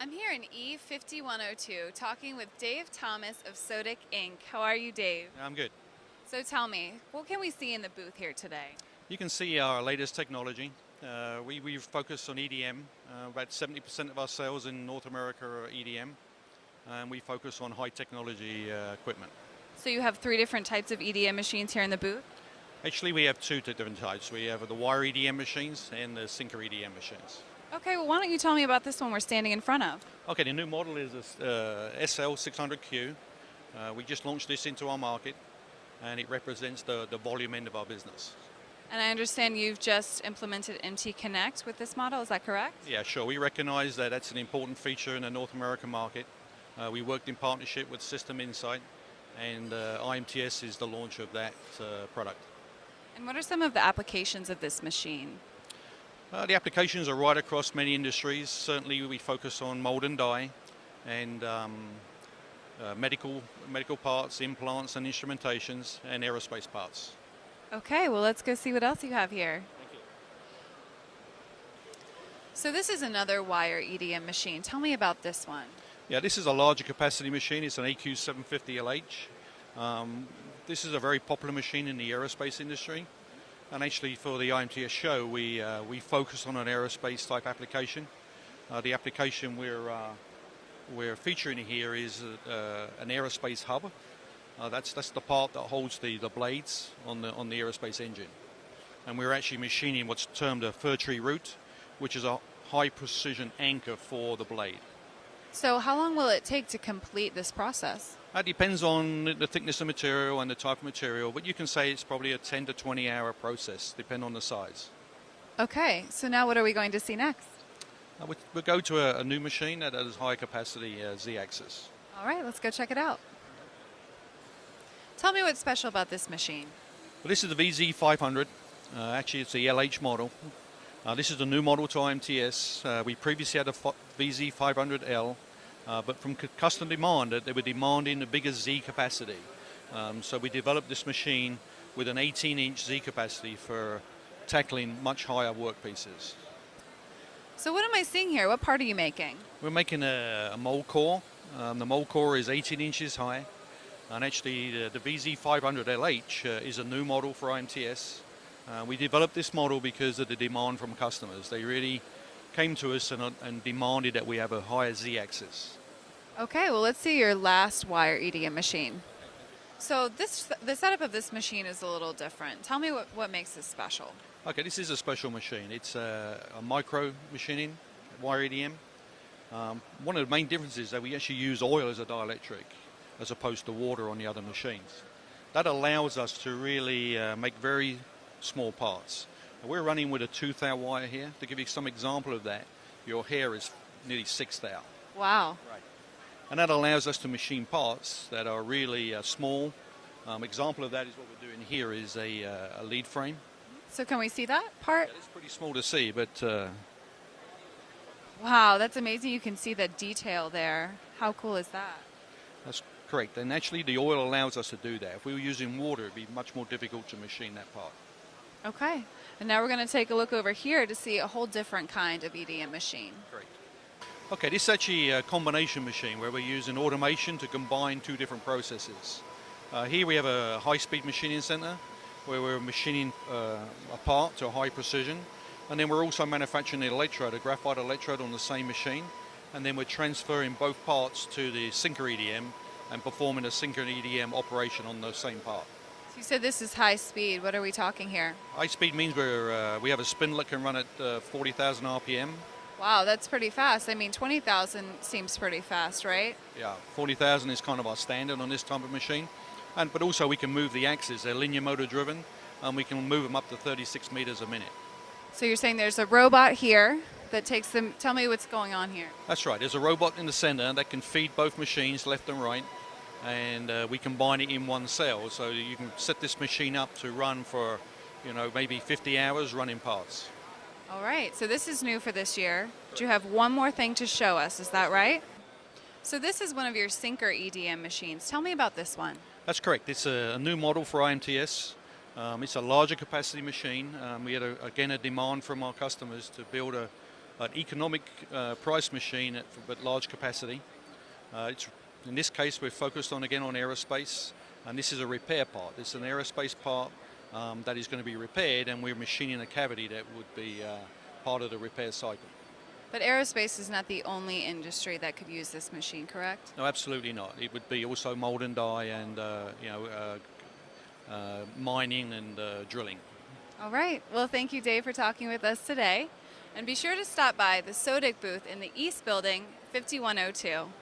I'm here in E5102 talking with Dave Thomas of Sodick Inc. How are you, Dave? I'm good. So tell me, what can we see in the booth here today? You can see our latest technology. We focus on EDM. About 70% of our sales in North America are EDM, and we focus on high technology equipment. So you have 3 different types of EDM machines here in the booth? Actually, we have 2 different types. We have the wire EDM machines and the sinker EDM machines. Okay, well, why don't you tell me about this one we're standing in front of? Okay, the new model is a Sl600 Q. We just launched this into our market, and it represents the volume end of our business. And I understand you've just implemented MT Connect with this model, is that correct? Yeah, sure. We recognize that that's an important feature in the North American market. We worked in partnership with System Insight, and IMTS is the launch of that product. And what are some of the applications of this machine? The applications are right across many industries. Certainly we focus on mold and die, and medical parts, implants and instrumentations, and aerospace parts. Okay, well, let's go see what else you have here. Thank you. So this is another wire EDM machine. Tell me about this one. Yeah, this is a larger capacity machine. It's an AQ750LH. This is a very popular machine in the aerospace industry. And actually for the IMTS show, we focus on an aerospace type application. The application we're featuring here is an aerospace hub. That's the part that holds the blades on the aerospace engine. And we're actually machining what's termed a fir tree root, which is a high precision anchor for the blade. So how long will it take to complete this process? That depends on the thickness of material and the type of material, but you can say it's probably a 10 to 20 hour process, depending on the size. Okay, so now what are we going to see next? We'll go to a new machine that has high capacity Z-axis. All right, let's go check it out. Tell me what's special about this machine. Well, this is the VZ500. Actually, it's the LH model. This is the new model to IMTS. We previously had a VZ500L, but from customer demand, they were demanding a bigger Z capacity. So we developed this machine with an 18-inch Z capacity for tackling much higher workpieces. So what am I seeing here? What part are you making? We're making a mold core. The mold core is 18 inches high. And actually, the VZ500LH is a new model for IMTS. We developed this model because of the demand from customers. They really came to us and demanded that we have a higher Z-axis. Okay, well, let's see your last wire EDM machine. So the setup of this machine is a little different. Tell me what makes this special. Okay, this is a special machine. It's a micro machining, wire EDM. One of the main differences is that we actually use oil as a dielectric, as opposed to water on the other machines. That allows us to really make very small parts. We're running with a 2 thou wire here. To give you some example of that, your hair is nearly 6 thou. Wow. Right. And that allows us to machine parts that are really small. Example of that is what we're doing here is a lead frame. So can we see that part? Yeah, it's pretty small to see, but... Wow, that's amazing. You can see the detail there. How cool is that? That's correct. And actually the oil allows us to do that. If we were using water, it'd be much more difficult to machine that part. Okay, and now we're going to take a look over here to see a whole different kind of EDM machine. Great. Okay, this is actually a combination machine where we're using automation to combine 2 different processes. Here we have a high-speed machining center where we're machining a part to a high precision, and then we're also manufacturing the electrode, a graphite electrode on the same machine, and then we're transferring both parts to the sinker EDM and performing a sinker EDM operation on the same part. So you said this is high speed. What are we talking here? High speed means we have a spindle that can run at 40,000 RPM. Wow, that's pretty fast. I mean, 20,000 seems pretty fast, right? Yeah, 40,000 is kind of our standard on this type of machine. But also we can move the axes. They're linear motor driven, and we can move them up to 36 meters a minute. So you're saying there's a robot here that takes them. Tell me what's going on here. That's right. There's a robot in the center that can feed both machines left and right, and we combine it in one cell. So you can set this machine up to run for, maybe 50 hours running parts. All right, so this is new for this year. But you have one more thing to show us, is that right? So this is one of your sinker EDM machines. Tell me about this one. That's correct. It's a new model for IMTS. It's a larger capacity machine. We had, again, a demand from our customers to build a an economic price machine but large capacity. In this case, we're focused on aerospace, and this is a repair part. It's an aerospace part that is going to be repaired, and we're machining a cavity that would be part of the repair cycle. But aerospace is not the only industry that could use this machine, correct? No, absolutely not. It would be also mold and die, and mining and drilling. All right. Well, thank you, Dave, for talking with us today. And be sure to stop by the Sodick booth in the East Building, 5102.